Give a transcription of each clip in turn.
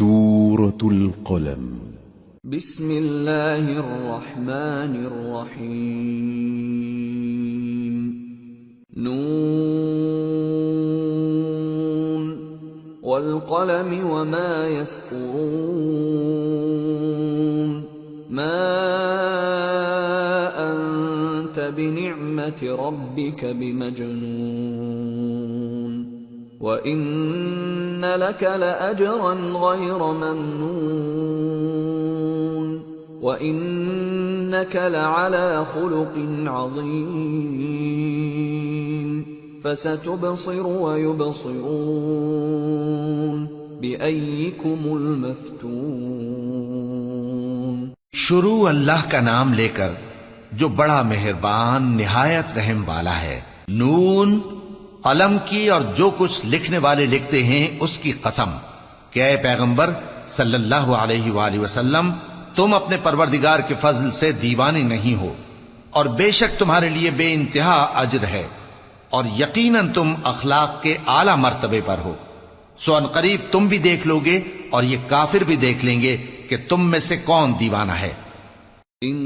سورة القلم بسم اللہ الرحمن الرحیم نون والقلم وما يسطرون ما انت بنعمة ربك بمجنون وَإِنَّ لَكَ لَأَجْرًا غَيْرَ مَمْنُونٍ وَإِنَّكَ لَعَلَى خُلُقٍ عَظِيمٍ فَسَتُبْصِرُ وَيُبْصِرُونَ بِأَيِّكُمُ الْمَفْتُونُ۔ شروع اللہ کا نام لے کر جو بڑا مہربان نہایت رحم والا ہے۔ نون، قلم کی اور جو کچھ لکھنے والے لکھتے ہیں اس کی قسم کہ اے پیغمبر صلی اللہ علیہ وآلہ وسلم تم اپنے پروردگار کے فضل سے دیوانے نہیں ہو، اور بے شک تمہارے لیے بے انتہا اجر ہے، اور یقیناً تم اخلاق کے اعلی مرتبے پر ہو۔ سو ان قریب تم بھی دیکھ لو گے اور یہ کافر بھی دیکھ لیں گے کہ تم میں سے کون دیوانہ ہے۔ ان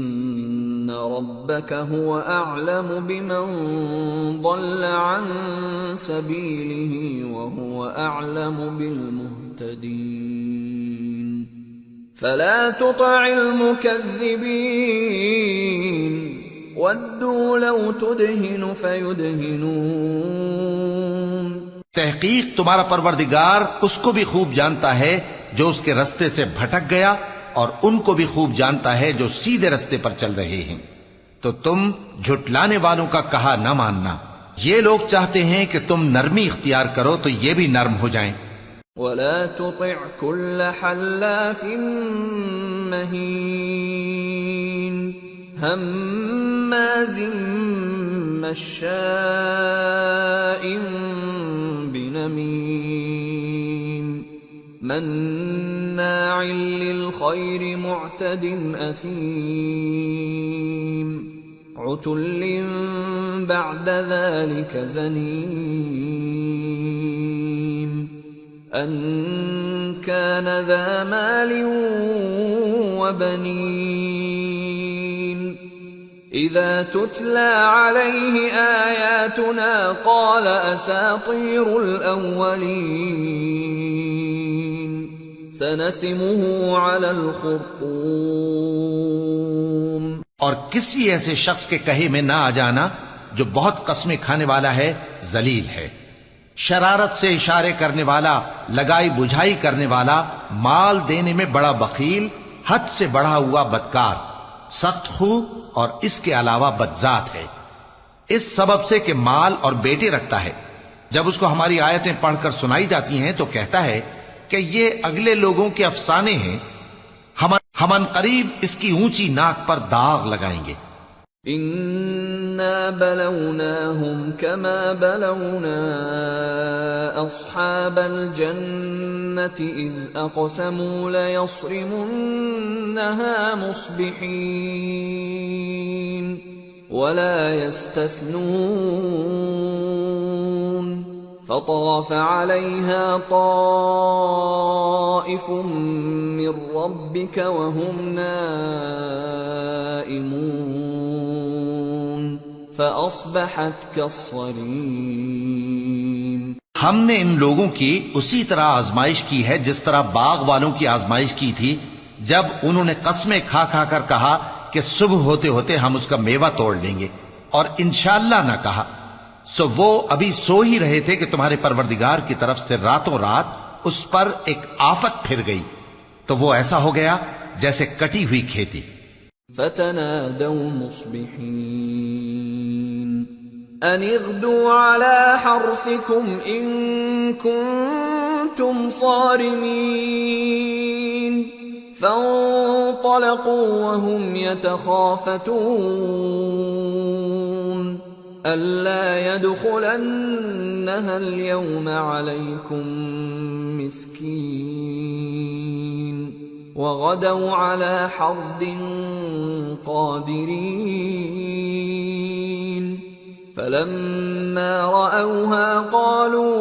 ربك هو اعلم بمن ضل عن سبيله وهو اعلم بالمهتدين فلا تطع المكذبين ودوا لو تدهن فيدهنون۔ تحقیق تمہارا پروردگار اس کو بھی خوب جانتا ہے جو اس کے رستے سے بھٹک گیا، اور ان کو بھی خوب جانتا ہے جو سیدھے رستے پر چل رہے ہیں۔ تو تم جھٹلانے والوں کا کہا نہ ماننا، یہ لوگ چاہتے ہیں کہ تم نرمی اختیار کرو تو یہ بھی نرم ہو جائیں۔ وَلَا تُطِعْ كُلَّ حَلَّافٍ مَّهِينٍ هَمَّازٍ مَّشَّاءٍ بِنَمِيمٍ مَّنَّاعٍ لِّلْخَيْرِ مُعْتَدٍ أَثِيمٍ عُتُلٍّ بَعْدَ ذَلِكَ زَنِيمٍ أَن كَانَ ذَا مَالٍ وَبَنِينَ إِذَا تُتْلَى عَلَيْهِ آيَاتُنَا قَالَ أَسَاطِيرُ الْأَوَّلِينَ سَنَسِمُهُ عَلَى الْخُرْطُومِ۔ اور کسی ایسے شخص کے کہے میں نہ آ جانا جو بہت قسمیں کھانے والا ہے، ذلیل ہے، شرارت سے اشارے کرنے والا، لگائی بجھائی کرنے والا، مال دینے میں بڑا بخیل، حد سے بڑھا ہوا بدکار، سخت خو اور اس کے علاوہ بدذات ہے، اس سبب سے کہ مال اور بیٹے رکھتا ہے۔ جب اس کو ہماری آیتیں پڑھ کر سنائی جاتی ہیں تو کہتا ہے کہ یہ اگلے لوگوں کے افسانے ہیں، ہم ان قریب اس کی اونچی ناک پر داغ لگائیں گے۔ اِنَّا بَلَوْنَاهُمْ كَمَا بَلَوْنَا أَصْحَابَ الْجَنَّةِ إِذْ أَقْسَمُوا لَيَصْرِمُنَّهَا مُصْبِحِينَ وَلَا يَسْتَثْنُونَ فَطَافَ عَلَيْهَا طَائِفٌ مِّن رَّبِّكَ وَهُمْ نَائِمُونَ فَأَصْبَحَتْ كَالصَّرِيمِ۔ ہم نے ان لوگوں کی اسی طرح آزمائش کی ہے جس طرح باغ والوں کی آزمائش کی تھی جب انہوں نے قسمیں کھا کھا کر کہا کہ صبح ہوتے ہوتے ہم اس کا میوہ توڑ لیں گے، اور انشاءاللہ نہ کہا۔ سو وہ ابھی سو ہی رہے تھے کہ تمہارے پروردگار کی طرف سے راتوں رات اس پر ایک آفت پھر گئی، تو وہ ایسا ہو گیا جیسے کٹی ہوئی کھیتی۔ فَتَنَادَوْا مُصْبِحِينَ أَنِ اغْدُوا عَلَى حَرْثِكُمْ إِن كُنتُمْ صَارِمِينَ فَانطَلَقُوا وَهُمْ يَتَخَافَتُونَ أَلَّا يَدْخُلَنَّهَا الْيَوْمَ عَلَيْكُمْ مِسْكِينٌ وَغَدَوْا عَلَى حَرْدٍ قَادِرِينَ فَلَمَّا رَأَوْهَا قَالُوا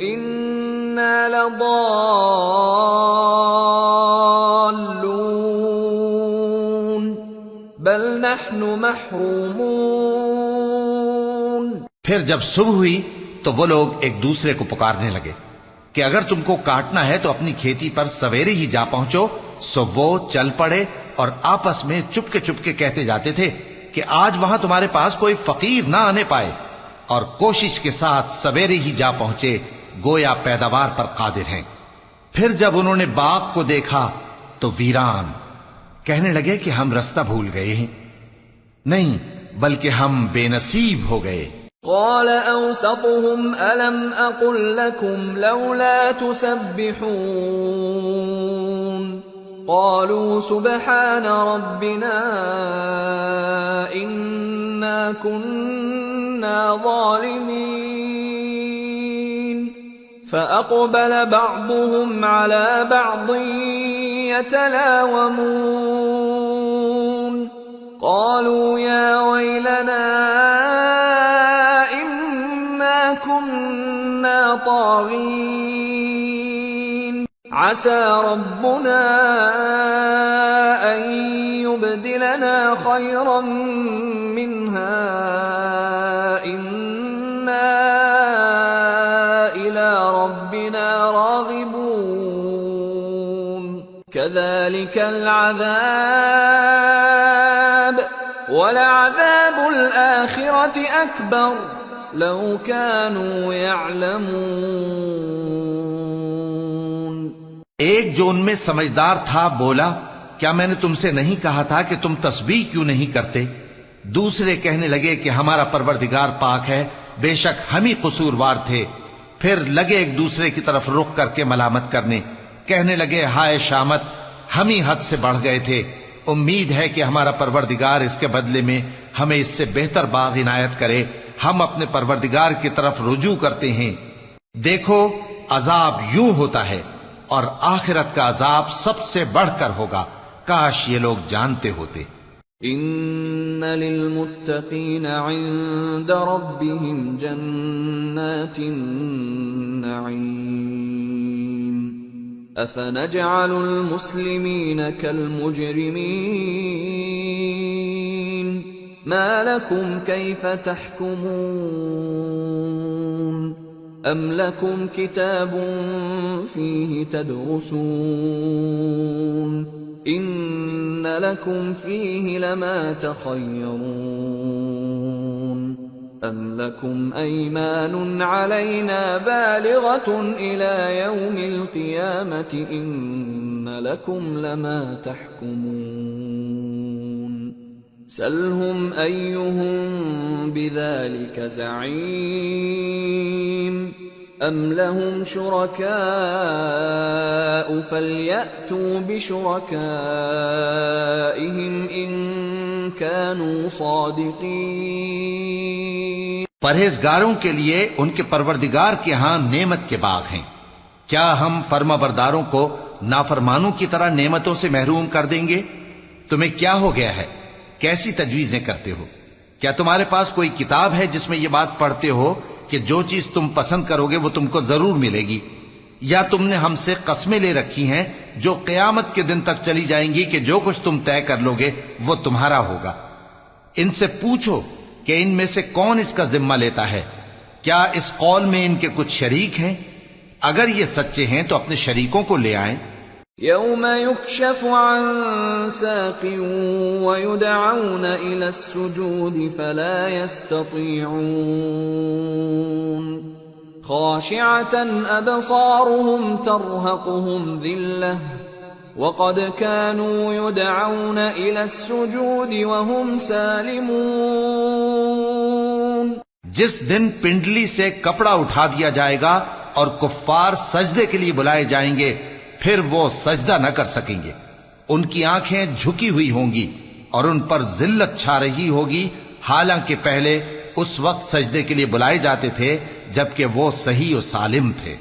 إِنَّا لَضَالُّونَ نحن محرومون. پھر جب صبح ہوئی تو وہ لوگ ایک دوسرے کو پکارنے لگے کہ اگر تم کو کاٹنا ہے تو اپنی کھیتی پر سویرے ہی جا پہنچو. سو وہ چل پڑے اور آپس میں چپکے چپکے کہتے جاتے تھے کہ آج وہاں تمہارے پاس کوئی فقیر نہ آنے پائے، اور کوشش کے ساتھ سویرے ہی جا پہنچے، گویا پیداوار پر قادر ہیں. پھر جب انہوں نے باغ کو دیکھا تو ویران، کہنے لگے کہ ہم رستہ بھول گئے ہیں. نہیں، بلکہ ہم بے نصیب ہو گئے. قال أوسطهم ألم أقل لكم لولا تسبحون. قالوا سبحان ربنا إنا كنا ظالمين. فأقبل بعضهم على بعض يتلاومون. قالوا يا ويلنا كنا طاغين. عسى ربنا أن يبدلنا خيرا منها إنا إلى ربنا راغبون. كذلك العذاب ولعذاب الآخرة أكبر لو كانوا يعلمون. ایک جو ان میں سمجھدار تھا بولا، کیا میں نے تم سے نہیں کہا تھا کہ تم تسبیح کیوں نہیں کرتے؟ دوسرے کہنے لگے کہ ہمارا پروردگار پاک ہے، بے شک ہم ہی قصوروار تھے. پھر لگے ایک دوسرے کی طرف رخ کر کے ملامت کرنے، کہنے لگے ہائے شامت، ہم ہی حد سے بڑھ گئے تھے. امید ہے کہ ہمارا پروردگار اس کے بدلے میں ہمیں اس سے بہتر باغ عنایت کرے. ہم اپنے پروردگار کی طرف رجوع کرتے ہیں. دیکھو عذاب یوں ہوتا ہے، اور آخرت کا عذاب سب سے بڑھ کر ہوگا. کاش یہ لوگ جانتے ہوتے. ان للمتقین عند ربهم جنات النعیم. افنجعل المسلمین كالمجرمین. ما لكم كيف تحكمون. أم لكم كتاب فيه تدرسون. إن لكم فيه لما تخيرون. أم لكم أيمان علينا بالغة إلى يوم القيامة إن لكم لما تحكمون. سلهم أيهم بذلك زعيم. أم لهم شركاء فليأتوا بشركائهم إن كانوا صادقين. پرہیزگاروں کے لیے ان کے پروردگار کے ہاں نعمت کے باغ ہیں. کیا ہم فرما برداروں کو نافرمانوں کی طرح نعمتوں سے محروم کر دیں گے؟ تمہیں کیا ہو گیا ہے؟ کیسی تجویزیں کرتے ہو؟ کیا تمہارے پاس کوئی کتاب ہے جس میں یہ بات پڑھتے ہو کہ جو چیز تم پسند کرو گے وہ تم کو ضرور ملے گی؟ یا تم نے ہم سے قسمیں لے رکھی ہیں جو قیامت کے دن تک چلی جائیں گی کہ جو کچھ تم طے کر لو گے وہ تمہارا ہوگا؟ ان سے پوچھو کہ ان میں سے کون اس کا ذمہ لیتا ہے؟ کیا اس قول میں ان کے کچھ شریک ہیں؟ اگر یہ سچے ہیں تو اپنے شریکوں کو لے آئیں. يوم يكشف عن ساق ويدعون إلى السجود فلا يستطيعون. خاشعة أبصارهم ترهقهم ذلة وقد كانوا يدعون إلى السجود وهم سالمون. جس دن پنڈلی سے کپڑا اٹھا دیا جائے گا اور کفار سجدے کے لیے بلائے جائیں گے، پھر وہ سجدہ نہ کر سکیں گے. ان کی آنکھیں جھکی ہوئی ہوں گی اور ان پر ذلت چھا رہی ہوگی، حالانکہ پہلے اس وقت سجدے کے لیے بلائے جاتے تھے جبکہ وہ صحیح و سالم تھے.